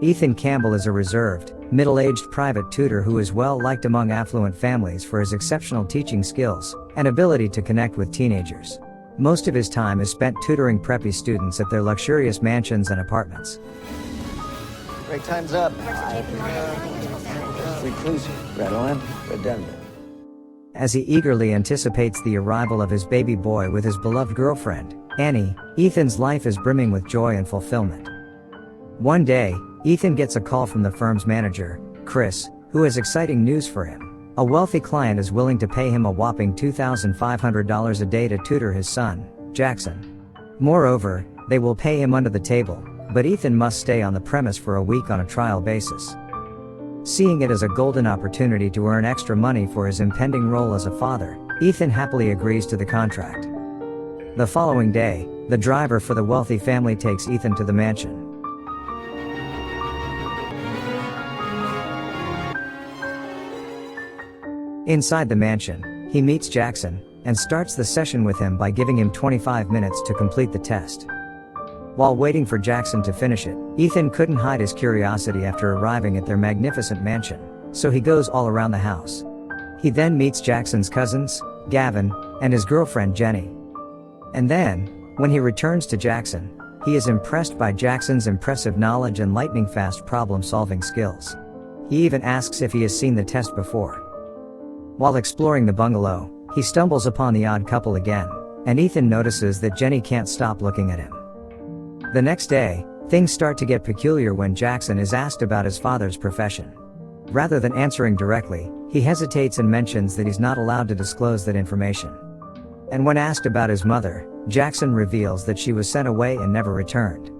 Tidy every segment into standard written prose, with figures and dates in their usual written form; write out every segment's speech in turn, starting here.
Ethan Campbell is a reserved, middle-aged private tutor who is well liked among affluent families for his exceptional teaching skills and ability to connect with teenagers. Most of his time is spent tutoring preppy students at their luxurious mansions and apartments. Break time's up. Reclusive, redolent, redundant. As he eagerly anticipates the arrival of his baby boy with his beloved girlfriend, Annie, Ethan's life is brimming with joy and fulfillment. One day, Ethan gets a call from the firm's manager, Chris, who has exciting news for him. A wealthy client is willing to pay him a whopping $2,500 a day to tutor his son, Jackson. Moreover, they will pay him under the table, but Ethan must stay on the premise for a week on a trial basis. Seeing it as a golden opportunity to earn extra money for his impending role as a father, Ethan happily agrees to the contract. The following day, the driver for the wealthy family takes Ethan to the mansion. Inside the mansion, he meets Jackson and starts the session with him by giving him 25 minutes to complete the test. While waiting for Jackson to finish it, Ethan couldn't hide his curiosity after arriving at their magnificent mansion, so he goes all around the house. He then meets Jackson's cousins, Gavin, and his girlfriend Jenny. And then, when he returns to Jackson, he is impressed by Jackson's impressive knowledge and lightning-fast problem-solving skills. He even asks if he has seen the test before. While exploring the bungalow, he stumbles upon the odd couple again, and Ethan notices that Jenny can't stop looking at him. The next day, things start to get peculiar when Jackson is asked about his father's profession. Rather than answering directly, he hesitates and mentions that he's not allowed to disclose that information. And when asked about his mother, Jackson reveals that she was sent away and never returned.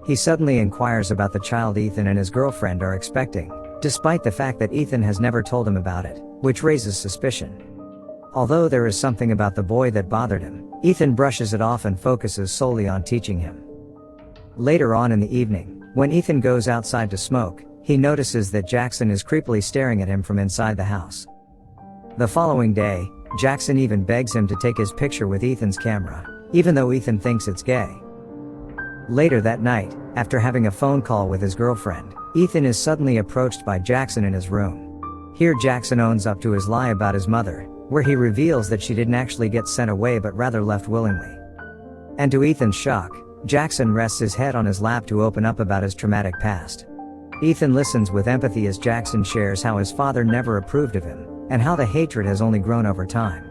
He suddenly inquires about the child Ethan and his girlfriend are expecting, despite the fact that Ethan has never told him about it, which raises suspicion. Although there is something about the boy that bothered him, Ethan brushes it off and focuses solely on teaching him. Later on in the evening, when Ethan goes outside to smoke, he notices that Jackson is creepily staring at him from inside the house. The following day, Jackson even begs him to take his picture with Ethan's camera, even though Ethan thinks it's gay. Later that night, after having a phone call with his girlfriend, Ethan is suddenly approached by Jackson in his room. Here Jackson owns up to his lie about his mother, where he reveals that she didn't actually get sent away but rather left willingly. And to Ethan's shock, Jackson rests his head on his lap to open up about his traumatic past. Ethan listens with empathy as Jackson shares how his father never approved of him, and how the hatred has only grown over time.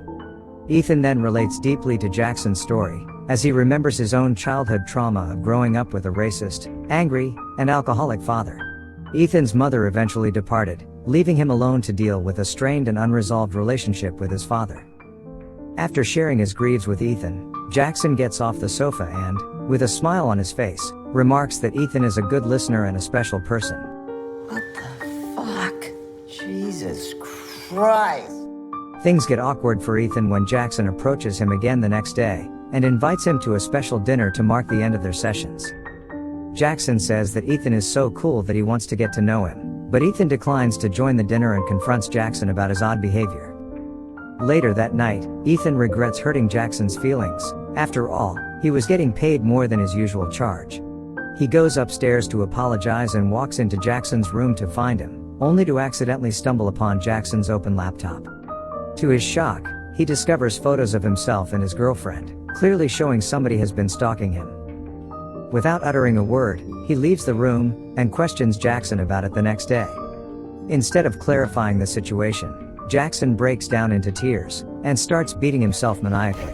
Ethan then relates deeply to Jackson's story, as he remembers his own childhood trauma of growing up with a racist, angry, and alcoholic father. Ethan's mother eventually departed, leaving him alone to deal with a strained and unresolved relationship with his father. After sharing his griefs with Ethan, Jackson gets off the sofa and, with a smile on his face, remarks that Ethan is a good listener and a special person. What the fuck? Jesus Christ. Things get awkward for Ethan when Jackson approaches him again the next day, and invites him to a special dinner to mark the end of their sessions. Jackson says that Ethan is so cool that he wants to get to know him, but Ethan declines to join the dinner and confronts Jackson about his odd behavior. Later that night, Ethan regrets hurting Jackson's feelings. After all, he was getting paid more than his usual charge. He goes upstairs to apologize and walks into Jackson's room to find him, only to accidentally stumble upon Jackson's open laptop. To his shock, he discovers photos of himself and his girlfriend, clearly showing somebody has been stalking him. Without uttering a word, he leaves the room and questions Jackson about it the next day. Instead of clarifying the situation, Jackson breaks down into tears and starts beating himself maniacally.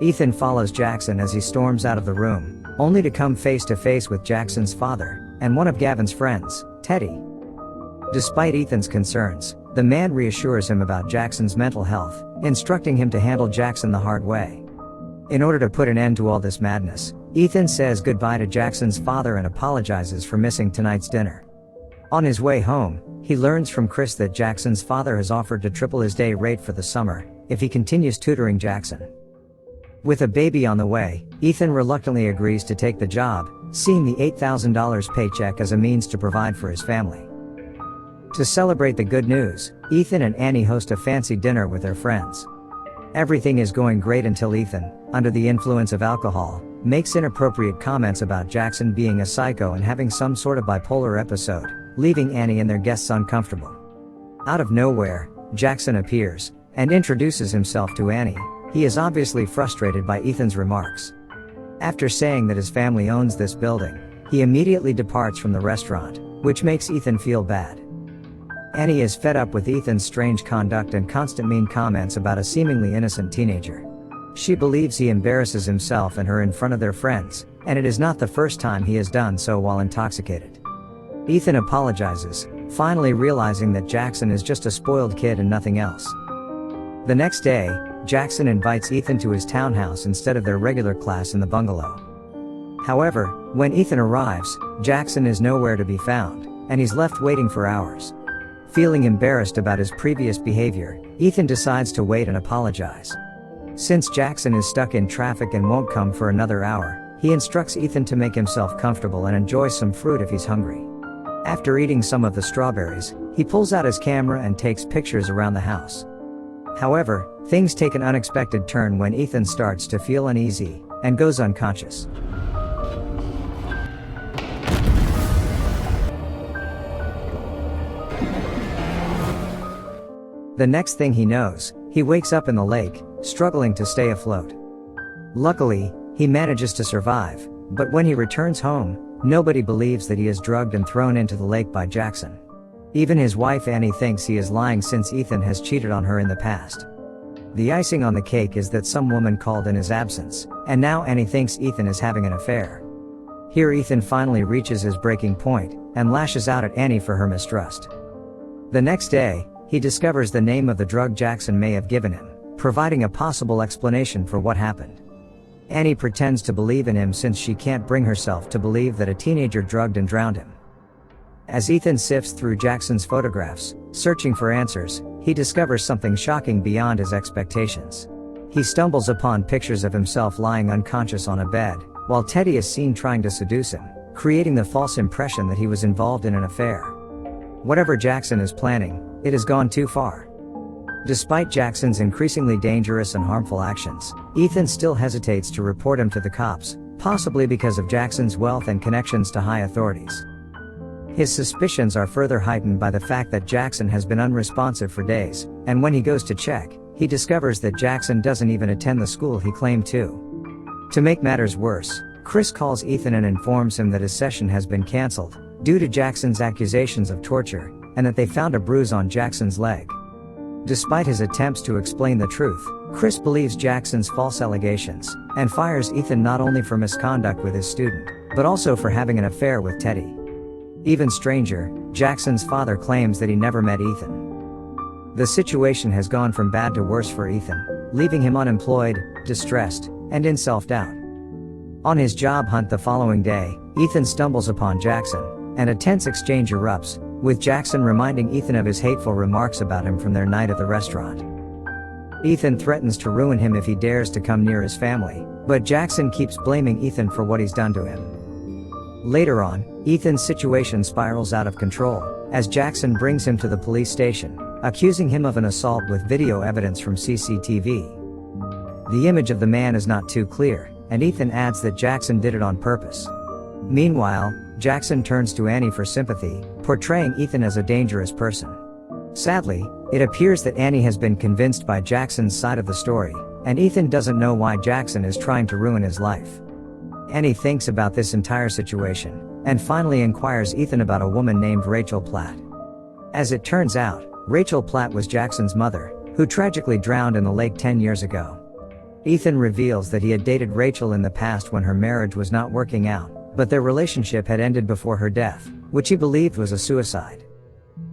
Ethan follows Jackson as he storms out of the room, only to come face to face with Jackson's father and one of Gavin's friends, Teddy. Despite Ethan's concerns, the man reassures him about Jackson's mental health, instructing him to handle Jackson the hard way. In order to put an end to all this madness, Ethan says goodbye to Jackson's father and apologizes for missing tonight's dinner. On his way home, he learns from Chris that Jackson's father has offered to triple his day rate for the summer, if he continues tutoring Jackson. With a baby on the way, Ethan reluctantly agrees to take the job, seeing the $8,000 paycheck as a means to provide for his family. To celebrate the good news, Ethan and Annie host a fancy dinner with their friends. Everything is going great until Ethan, under the influence of alcohol, makes inappropriate comments about Jackson being a psycho and having some sort of bipolar episode, leaving Annie and their guests uncomfortable. Out of nowhere, Jackson appears and introduces himself to Annie. He is obviously frustrated by Ethan's remarks. After saying that his family owns this building, he immediately departs from the restaurant, which makes Ethan feel bad. Annie is fed up with Ethan's strange conduct and constant mean comments about a seemingly innocent teenager. She believes he embarrasses himself and her in front of their friends, and it is not the first time he has done so while intoxicated. Ethan apologizes, finally realizing that Jackson is just a spoiled kid and nothing else. The next day, Jackson invites Ethan to his townhouse instead of their regular class in the bungalow. However, when Ethan arrives, Jackson is nowhere to be found, and he's left waiting for hours. Feeling embarrassed about his previous behavior, Ethan decides to wait and apologize. Since Jackson is stuck in traffic and won't come for another hour, he instructs Ethan to make himself comfortable and enjoy some fruit if he's hungry. After eating some of the strawberries, he pulls out his camera and takes pictures around the house. However, things take an unexpected turn when Ethan starts to feel uneasy and goes unconscious. The next thing he knows, he wakes up in the lake, struggling to stay afloat. Luckily, he manages to survive, but when he returns home, nobody believes that he is drugged and thrown into the lake by Jackson. Even his wife Annie thinks he is lying since Ethan has cheated on her in the past. The icing on the cake is that some woman called in his absence, and now Annie thinks Ethan is having an affair. Here Ethan finally reaches his breaking point, and lashes out at Annie for her mistrust. The next day, he discovers the name of the drug Jackson may have given him, providing a possible explanation for what happened. Annie pretends to believe in him since she can't bring herself to believe that a teenager drugged and drowned him. As Ethan sifts through Jackson's photographs, searching for answers, he discovers something shocking beyond his expectations. He stumbles upon pictures of himself lying unconscious on a bed, while Teddy is seen trying to seduce him, creating the false impression that he was involved in an affair. Whatever Jackson is planning, it has gone too far. Despite Jackson's increasingly dangerous and harmful actions, Ethan still hesitates to report him to the cops, possibly because of Jackson's wealth and connections to high authorities. His suspicions are further heightened by the fact that Jackson has been unresponsive for days, and when he goes to check, he discovers that Jackson doesn't even attend the school he claimed to. To make matters worse, Chris calls Ethan and informs him that his session has been cancelled, due to Jackson's accusations of torture, and that they found a bruise on Jackson's leg. Despite his attempts to explain the truth, Chris believes Jackson's false allegations, and fires Ethan not only for misconduct with his student, but also for having an affair with Teddy. Even stranger, Jackson's father claims that he never met Ethan. The situation has gone from bad to worse for Ethan, leaving him unemployed, distressed, and in self-doubt. On his job hunt the following day, Ethan stumbles upon Jackson, and a tense exchange erupts, with Jackson reminding Ethan of his hateful remarks about him from their night at the restaurant. Ethan threatens to ruin him if he dares to come near his family, but Jackson keeps blaming Ethan for what he's done to him. Later on, Ethan's situation spirals out of control, as Jackson brings him to the police station, accusing him of an assault with video evidence from CCTV. The image of the man is not too clear, and Ethan adds that Jackson did it on purpose. Meanwhile, Jackson turns to Annie for sympathy, portraying Ethan as a dangerous person. Sadly, it appears that Annie has been convinced by Jackson's side of the story, and Ethan doesn't know why Jackson is trying to ruin his life. Annie thinks about this entire situation, and finally inquires Ethan about a woman named Rachel Platt. As it turns out, Rachel Platt was Jackson's mother, who tragically drowned in the lake 10 years ago. Ethan reveals that he had dated Rachel in the past when her marriage was not working out, but their relationship had ended before her death, which he believed was a suicide.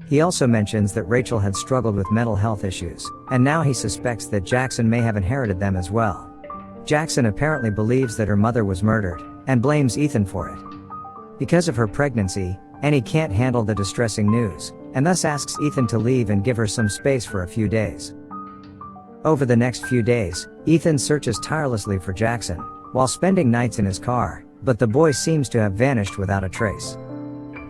He also mentions that Rachel had struggled with mental health issues, and now he suspects that Jackson may have inherited them as well. Jackson apparently believes that her mother was murdered, and blames Ethan for it. Because of her pregnancy, Annie can't handle the distressing news, and thus asks Ethan to leave and give her some space for a few days. Over the next few days, Ethan searches tirelessly for Jackson, while spending nights in his car, but the boy seems to have vanished without a trace.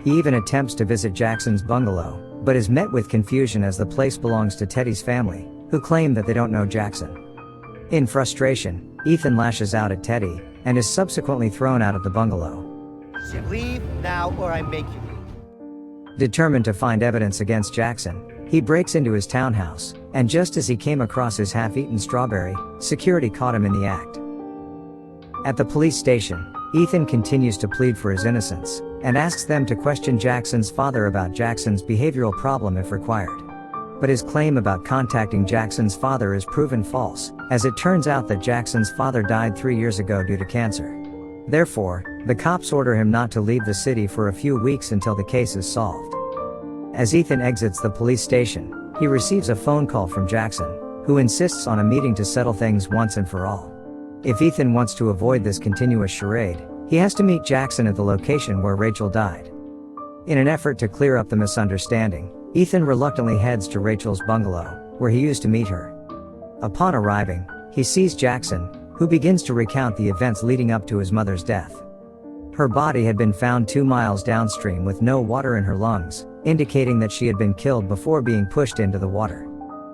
He even attempts to visit Jackson's bungalow, but is met with confusion as the place belongs to Teddy's family, who claim that they don't know Jackson. In frustration, Ethan lashes out at Teddy, and is subsequently thrown out of the bungalow. Leave now or I make you leave. Determined to find evidence against Jackson, he breaks into his townhouse, and just as he came across his half-eaten strawberry, security caught him in the act. At the police station, Ethan continues to plead for his innocence, and asks them to question Jackson's father about Jackson's behavioral problem if required. But his claim about contacting Jackson's father is proven false, as it turns out that Jackson's father died 3 years ago due to cancer. Therefore, the cops order him not to leave the city for a few weeks until the case is solved. As Ethan exits the police station, he receives a phone call from Jackson, who insists on a meeting to settle things once and for all. If Ethan wants to avoid this continuous charade, he has to meet Jackson at the location where Rachel died. In an effort to clear up the misunderstanding, Ethan reluctantly heads to Rachel's bungalow, where he used to meet her. Upon arriving, he sees Jackson, who begins to recount the events leading up to his mother's death. Her body had been found 2 miles downstream with no water in her lungs, indicating that she had been killed before being pushed into the water.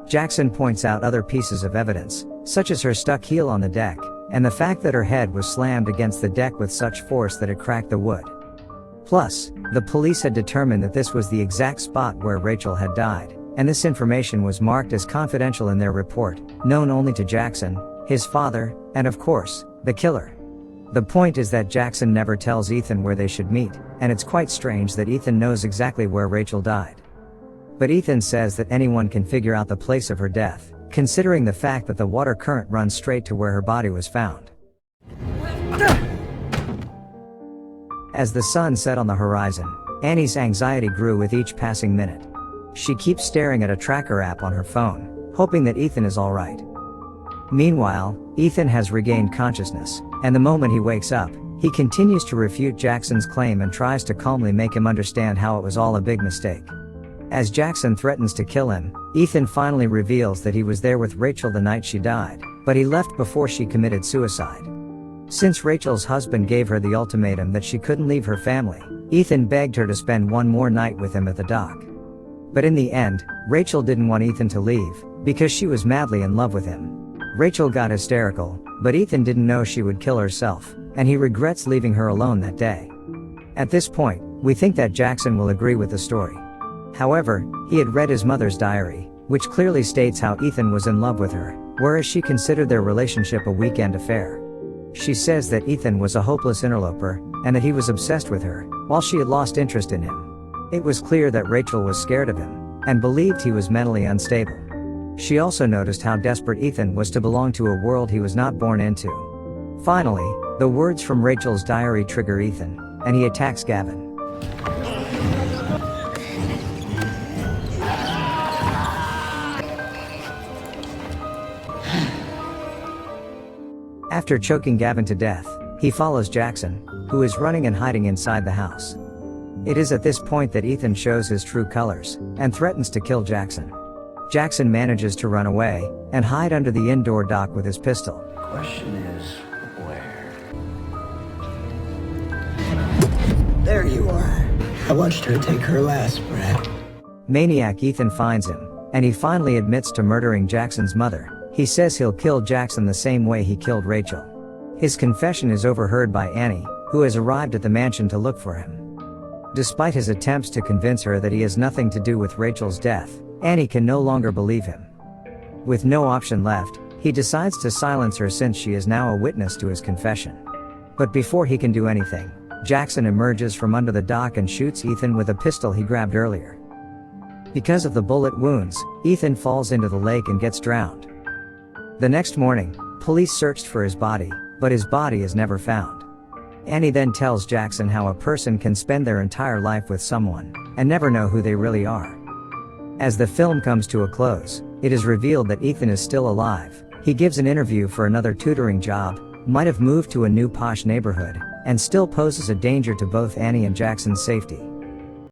Jackson points out other pieces of evidence, such as her stuck heel on the deck, and the fact that her head was slammed against the deck with such force that it cracked the wood. Plus, the police had determined that this was the exact spot where Rachel had died, and this information was marked as confidential in their report, known only to Jackson, his father, and of course, the killer. The point is that Jackson never tells Ethan where they should meet, and it's quite strange that Ethan knows exactly where Rachel died. But Ethan says that anyone can figure out the place of her death, considering the fact that the water current runs straight to where her body was found. As the sun set on the horizon, Annie's anxiety grew with each passing minute. She keeps staring at a tracker app on her phone, hoping that Ethan is alright. Meanwhile, Ethan has regained consciousness, and the moment he wakes up, he continues to refute Jackson's claim and tries to calmly make him understand how it was all a big mistake. As Jackson threatens to kill him, Ethan finally reveals that he was there with Rachel the night she died, but he left before she committed suicide. Since Rachel's husband gave her the ultimatum that she couldn't leave her family, Ethan begged her to spend one more night with him at the dock. But in the end, Rachel didn't want Ethan to leave, because she was madly in love with him. Rachel got hysterical, but Ethan didn't know she would kill herself, and he regrets leaving her alone that day. At this point, we think that Jackson will agree with the story. However, he had read his mother's diary, which clearly states how Ethan was in love with her, whereas she considered their relationship a weekend affair. She says that Ethan was a hopeless interloper, and that he was obsessed with her, while she had lost interest in him. It was clear that Rachel was scared of him, and believed he was mentally unstable. She also noticed how desperate Ethan was to belong to a world he was not born into. Finally, the words from Rachel's diary trigger Ethan, and he attacks Gavin. After choking Gavin to death, he follows Jackson, who is running and hiding inside the house. It is at this point that Ethan shows his true colors, and threatens to kill Jackson. Jackson manages to run away, and hide under the indoor dock with his pistol. Question is, where? There you are. I watched her take her last breath. Maniac Ethan finds him, and he finally admits to murdering Jackson's mother. He says he'll kill Jackson the same way he killed Rachel. His confession is overheard by Annie, who has arrived at the mansion to look for him. Despite his attempts to convince her that he has nothing to do with Rachel's death, Annie can no longer believe him. With no option left, he decides to silence her since she is now a witness to his confession. But before he can do anything, Jackson emerges from under the dock and shoots Ethan with a pistol he grabbed earlier. Because of the bullet wounds, Ethan falls into the lake and gets drowned. The next morning, police searched for his body, but his body is never found. Annie then tells Jackson how a person can spend their entire life with someone, and never know who they really are. As the film comes to a close, it is revealed that Ethan is still alive. He gives an interview for another tutoring job, might have moved to a new posh neighborhood, and still poses a danger to both Annie and Jackson's safety.